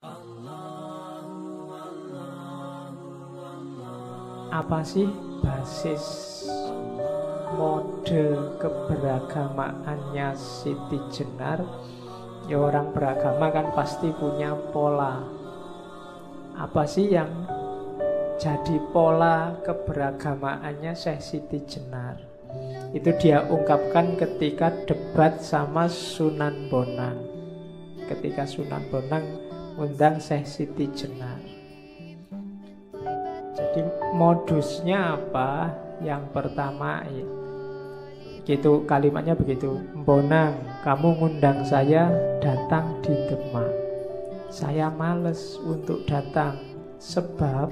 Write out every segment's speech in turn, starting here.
Apa sih basis mode keberagamaannya Siti Jenar? Ya orang beragama kan pasti punya pola. Apa sih yang jadi pola keberagamaannya Syekh Siti Jenar? Itu dia ungkapkan ketika debat sama Sunan Bonang. Ketika Sunan Bonang undang Syekh Siti Jenar. Jadi modusnya apa? Yang pertama ya, gitu kalimatnya begitu. Bonang, kamu ngundang saya datang di Demak. Saya males untuk datang sebab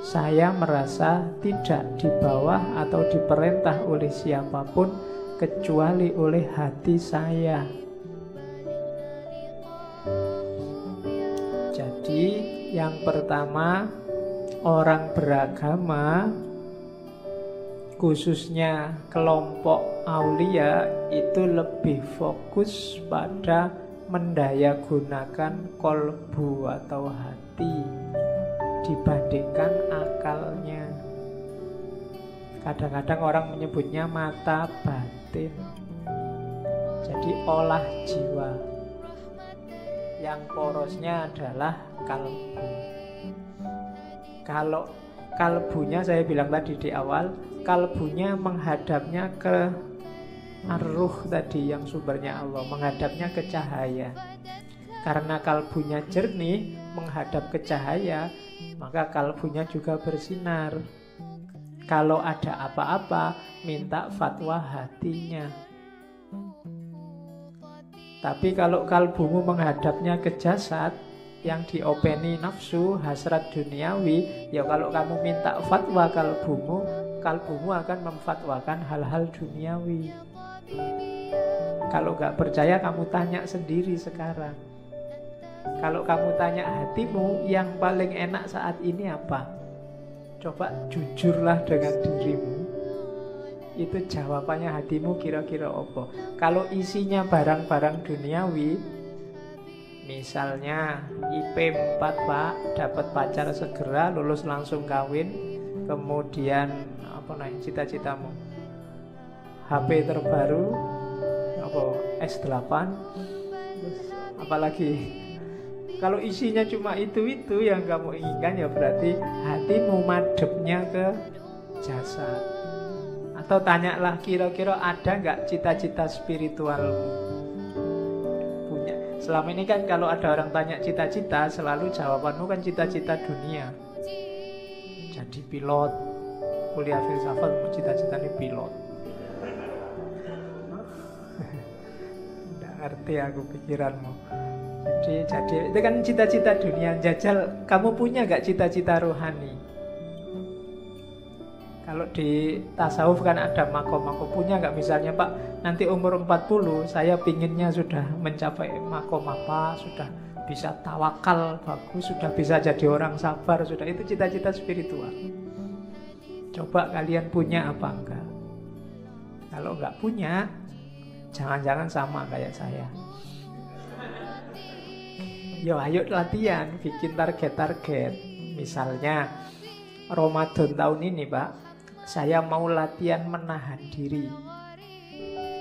saya merasa tidak di bawah atau diperintah oleh siapapun kecuali oleh hati saya. Jadi yang pertama, orang beragama khususnya kelompok aulia itu lebih fokus pada mendayagunakan kolbu atau hati dibandingkan akalnya. Kadang-kadang orang menyebutnya mata batin. Jadi olah jiwa. Yang porosnya adalah kalbu. Kalau kalbunya, saya bilang tadi di awal, kalbunya menghadapnya ke ar-ruh tadi yang sumbernya Allah, menghadapnya ke cahaya. Karena kalbunya jernih, menghadap ke cahaya, maka kalbunya juga bersinar. Kalau ada apa-apa, minta fatwa hatinya. Tapi kalau kalbumu menghadapnya ke jasad, yang diopeni nafsu, hasrat duniawi, ya kalau kamu minta fatwa kalbumu, kalbumu akan memfatwakan hal-hal duniawi. Kalau gak percaya, kamu tanya sendiri sekarang. Kalau kamu tanya hatimu, yang paling enak saat ini apa? Coba jujurlah dengan dirimu. Itu jawabannya hatimu kira-kira apa? Kalau isinya barang-barang duniawi, misalnya IP 4 Pak, dapat pacar segera, lulus langsung kawin, kemudian apa namanya cita-citamu? HP terbaru, apa S8, terus apalagi? Kalau isinya cuma itu yang kamu inginkan, ya berarti hatimu madepnya ke jasad. Atau tanyalah kira-kira ada nggak cita-cita spiritualmu? Selama ini kan kalau ada orang tanya cita-cita, selalu jawabanmu kan cita-cita dunia. Jadi pilot, kuliah filsafat, cita-citanya pilot. Nggak ngerti aku pikiranmu. Jadi itu kan cita-cita dunia. Jajal, kamu punya gak cita-cita rohani? Kalau di tasawuf kan ada makom-makom. Punya gak misalnya, Pak, nanti umur 40 saya pinginnya sudah mencapai makom apa, sudah bisa tawakal bagus, sudah bisa jadi orang sabar, sudah. Itu cita-cita spiritual. Coba kalian punya apa enggak? Kalau enggak punya, jangan-jangan sama kayak saya. Yo, ayo latihan, bikin target-target. Misalnya Ramadan tahun ini, Pak, saya mau latihan menahan diri.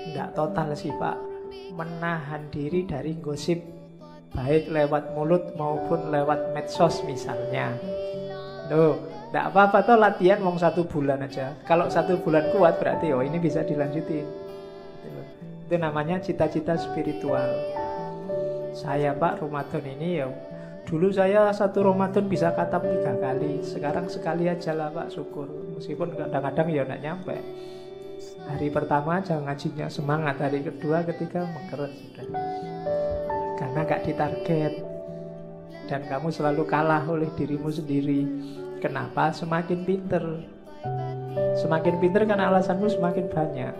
Tidak total sih, Pak. Menahan diri dari gosip, baik lewat mulut maupun lewat medsos misalnya. Loh, tidak apa-apa toh latihan mau 1 bulan aja. Kalau 1 bulan kuat berarti oh ini bisa dilanjutin. Itu namanya cita-cita spiritual. Saya, Pak, Ramadan ini ya, dulu saya 1 Ramadan bisa khatam 3 kali. Sekarang sekali aja lah, Pak, syukur. Meskipun kadang-kadang ya tidak nyampe. Hari pertama aja ngajinya semangat, hari kedua, ketiga mengkeret sudah. Karena gak ditarget. Dan kamu selalu kalah oleh dirimu sendiri. Kenapa? Semakin pinter. Semakin pinter kan alasanmu semakin banyak.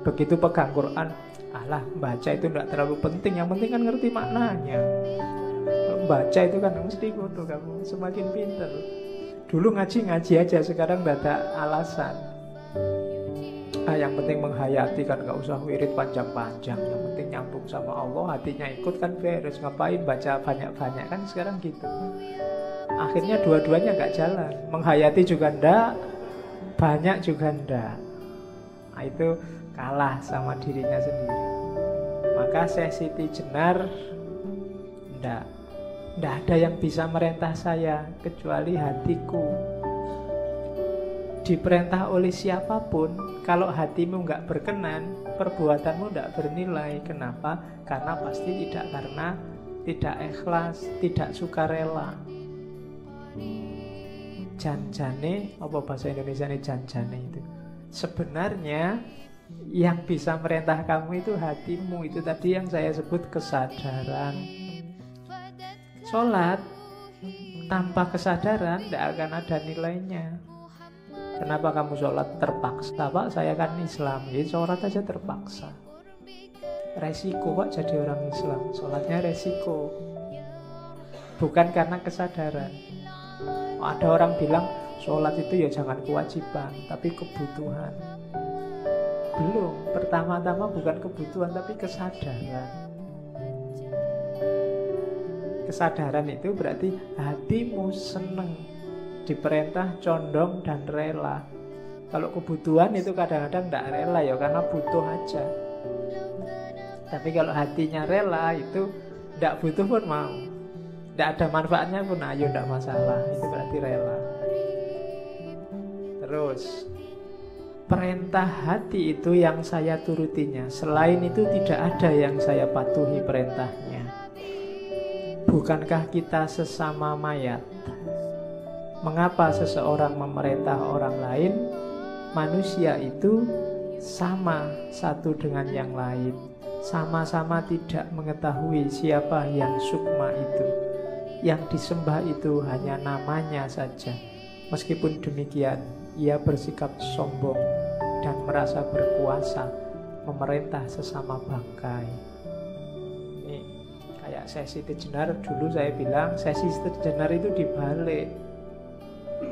Begitu pegang Quran, alah, baca itu tidak terlalu penting. Yang penting kan ngerti maknanya. Baca itu kan mesti bodoh kamu. Semakin pinter. Dulu ngaji aja, sekarang tidak ada alasan. Yang penting menghayati kan, gak usah wirid panjang-panjang. Yang penting nyambung sama Allah, hatinya ikut kan beres. Ngapain baca banyak-banyak kan sekarang gitu. Akhirnya dua-duanya gak jalan. Menghayati juga ndak, banyak juga ndak. Nah, itu kalah sama dirinya sendiri. Maka Syekh Siti Jenar ndak ada yang bisa merintah saya kecuali hatiku. Diperintah oleh siapapun, kalau hatimu nggak berkenan, perbuatanmu nggak bernilai. Kenapa? Karena pasti karena tidak ikhlas, tidak sukarela. Janjane, apa bahasa Indonesia ini janjane itu? Sebenarnya yang bisa merintah kamu itu hatimu. Itu tadi yang saya sebut kesadaran. Sholat tanpa kesadaran tidak akan ada nilainya. Kenapa kamu sholat terpaksa? Pak, saya kan Islam, jadi sholat aja terpaksa. Resiko Pak jadi orang Islam, sholatnya resiko. Bukan karena kesadaran. Ada orang bilang sholat itu ya jangan kewajiban, tapi kebutuhan. Belum, pertama-tama bukan kebutuhan, tapi kesadaran. Kesadaran itu berarti hatimu seneng, diperintah, condong, dan rela. Kalau kebutuhan itu kadang-kadang tidak rela ya, karena butuh aja. Tapi kalau hatinya rela itu tidak butuh pun mau, tidak ada manfaatnya pun ayo, tidak masalah. Itu berarti rela. Terus perintah hati itu yang saya turutinya. Selain itu tidak ada yang saya patuhi perintahnya. Bukankah kita sesama mayat? Mengapa seseorang memerintah orang lain? Manusia itu sama satu dengan yang lain. Sama-sama tidak mengetahui siapa yang sukma itu. Yang disembah itu hanya namanya saja. Meskipun demikian, ia bersikap sombong dan merasa berkuasa, memerintah sesama bangkai. Ini kayak Syekh Siti Jenar. Dulu saya bilang Syekh Siti Jenar itu dibalik.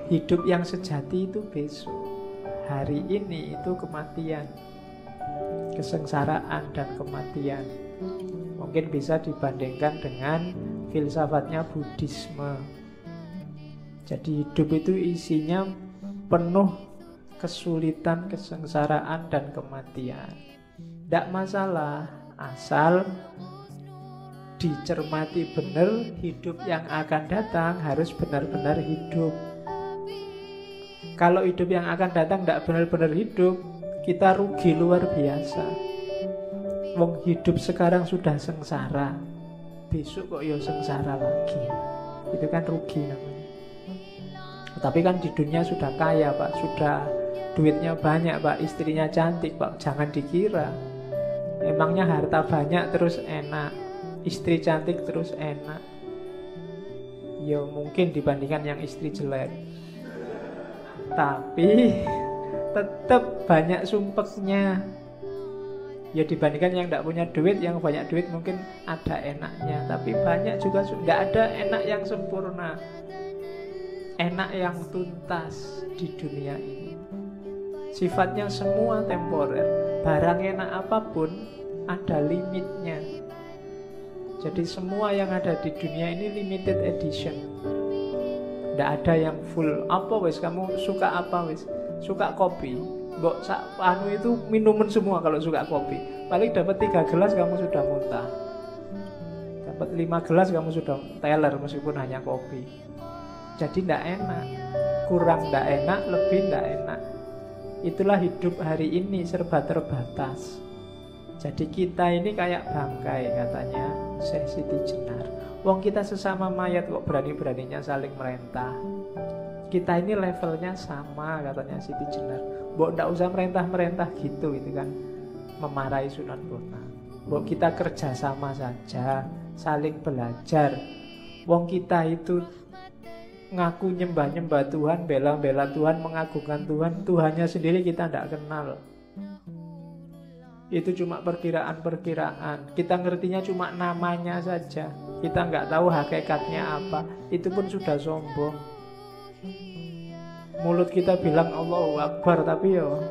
Hidup yang sejati itu besok. Hari ini itu kematian, kesengsaraan dan kematian. Mungkin bisa dibandingkan dengan filsafatnya Buddhisme. Jadi hidup itu isinya penuh kesulitan, kesengsaraan dan kematian. Tidak masalah, asal dicermati benar. Hidup yang akan datang harus benar-benar hidup. Kalau hidup yang akan datang tidak benar-benar hidup, kita rugi luar biasa. Wong hidup sekarang sudah sengsara, besok kok ya sengsara lagi. Itu kan rugi namanya. Tapi kan di dunia sudah kaya Pak, sudah duitnya banyak Pak, istrinya cantik Pak. Jangan dikira emangnya harta banyak terus enak, istri cantik terus enak. Ya mungkin dibandingkan yang istri jelek, tapi tetap banyak sumpeknya. Ya dibandingkan yang tidak punya duit, yang banyak duit mungkin ada enaknya, tapi banyak juga tidak ada enak yang sempurna, enak yang tuntas di dunia ini. Sifatnya semua temporer. Barang enak apapun ada limitnya. Jadi semua yang ada di dunia ini limited edition. Tidak ada yang full. Apa wis kamu suka apa wis? Suka kopi, mbok anu itu minuman semua. Kalau suka kopi paling dapat 3 gelas kamu sudah muntah. Dapat 5 gelas kamu sudah teler meskipun hanya kopi. Jadi tidak enak, kurang tidak enak, lebih tidak enak. Itulah hidup hari ini, serba terbatas. Jadi kita ini kayak bangkai, katanya Syekh Siti Jenar. Wong kita sesama mayat kok berani-beraninya saling merintah. Kita ini levelnya sama, katanya Siti Jenar. Mbok ndak usah merintah-merintah gitu, itu kan memarahi Sunan Bonang. Mbok kita kerja sama saja, saling belajar. Wong kita itu ngaku nyembah-nyembah Tuhan, bela-bela Tuhan, mengagungkan Tuhan, Tuhannya sendiri kita tidak kenal. Itu cuma perkiraan-perkiraan. Kita ngertinya cuma namanya saja. Kita nggak tahu hakikatnya apa. Itu pun sudah sombong. Mulut kita bilang Allahu Akbar, tapi yo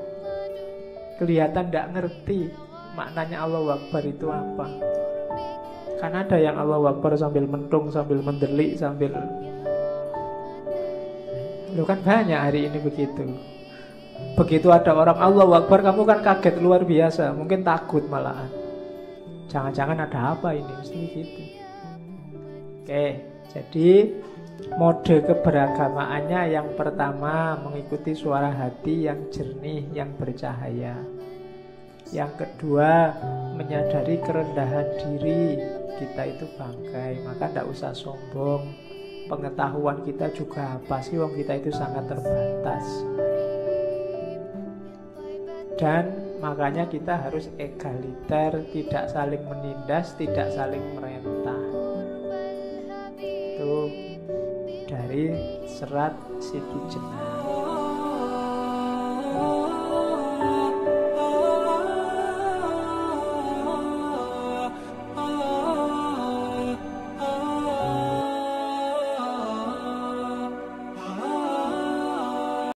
kelihatan tidak ngerti maknanya Allahu Akbar itu apa. Kan ada yang Allahu Akbar sambil mentung, sambil mendelik, sambil... Lu kan banyak hari ini begitu. Begitu ada orang Allahu Akbar, kamu kan kaget luar biasa, mungkin takut malahan. Jangan-jangan ada apa ini, mesti begitu. Oke, jadi mode keberagamaannya yang pertama mengikuti suara hati yang jernih, yang bercahaya. Yang kedua, menyadari kerendahan diri, kita itu bangkai, maka tidak usah sombong. Pengetahuan kita juga apa sih, wong kita itu sangat terbatas. Dan makanya kita harus egaliter, tidak saling menindas, tidak saling merentah. Itu dari serat Siti Jenar.